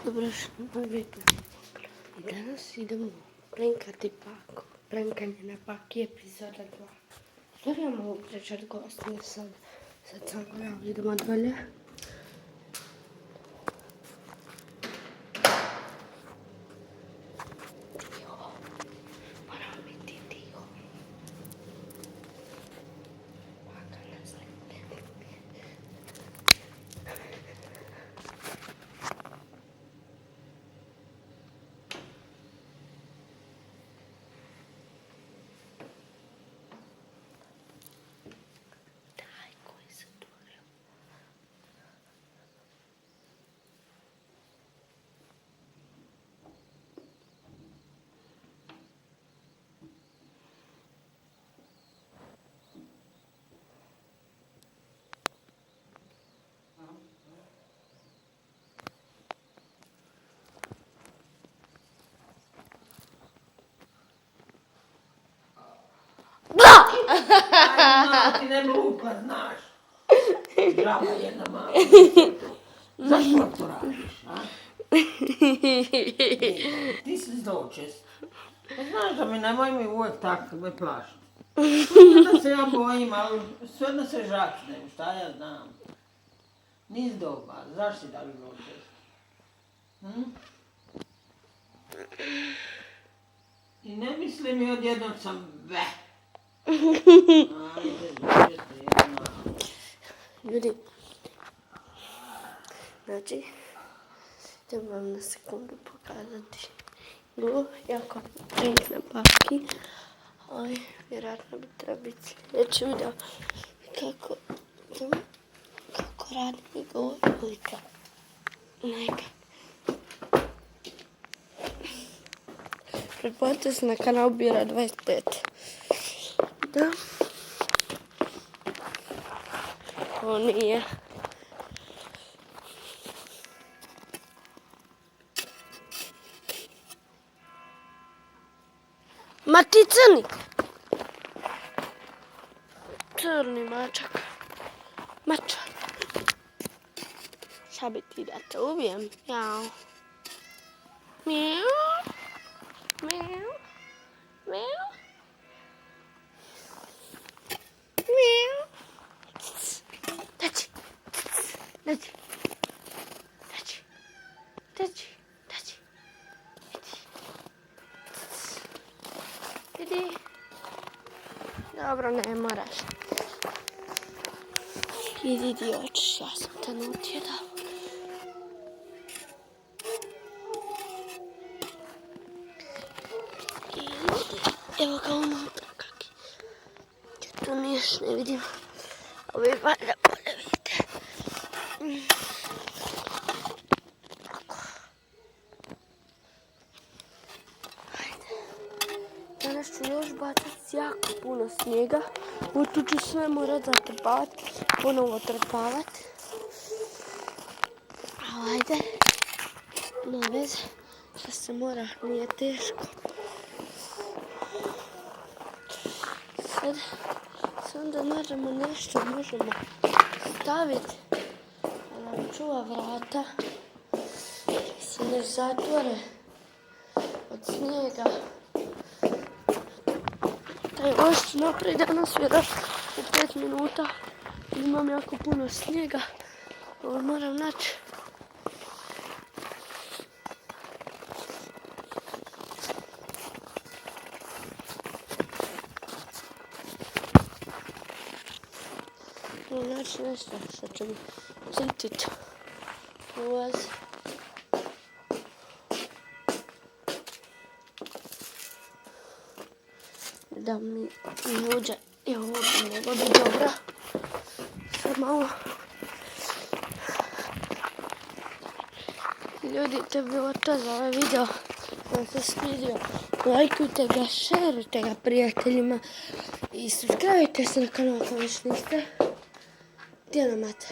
Dobrodošli na moj video. I danas idemo prankati Paku. Prankanje na Paki epizoda 2. Stvari ja mogu pričati gostiju sad. Sad sam gledala, idemo dolje. Tiho. Moramo biti tiho. Paka nas ne gleda. Aj, ti ne glupa, znaš. Žaba jedna mala. Zašto to radiš, a? Ti si zločest. Pa znaš da nemoj mi uvijek tako me plašiti. Da se ja bojim, ali sve da se žacnem, šta ja znam. Nis dobar, zašto si tako zločest? I ne misli mi odjednom sam ve. Ljudi, znači, idem vam na sekundu pokazati iglu, jako prank na Paki. Vjerojatno bi treba biti sljedeći video kako radim iglu ili kako. Neka. Pretplatite se na kanal Bira 25. Da. Ovo nije. Ma ti crni! Crni mačak. Mačak. Šta bi ti da te ubijem? Jao. Mijau. Mijau. Mijau. Mijau. Daći. Daći. Daći. Daći. Daći. Idi. Dobro, ne moraš. Idi ti hoćeš, ja sam te nautio da. Evo ga unutra kaki. Tu niješ ne vidim. Ovo je valjda bolje vidite. Hajde. Danas ću još bacati jako puno snijega. Tu ću sve morat zatrpavati. Ponovo trpavati. Hajde. Nema veze. Što se mora, nije teško. Sad da nađemo nešto možemo staviti da nam čuva vrata, da se ne zatvore od snijega. Taj voz ću napraviti danas vjerojatno u 5 minuta. Imam jako puno snijega, ovo moram naći. Znači nešto što će mi crtiti ulaz. Da mi uđe i ovo bi moglo biti dobro. Sad malo. Ljudi, to je bilo to za ovaj video. Ako se svidio, lajkujte ga, šerujte ga prijateljima i subscribe se na kanal ako već niste. Gdje nam mate?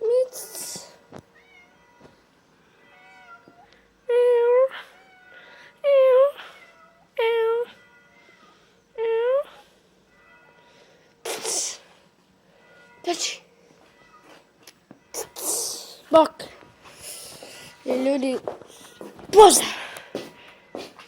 Mic. Daći. Bok. I ljudi, pozdrav!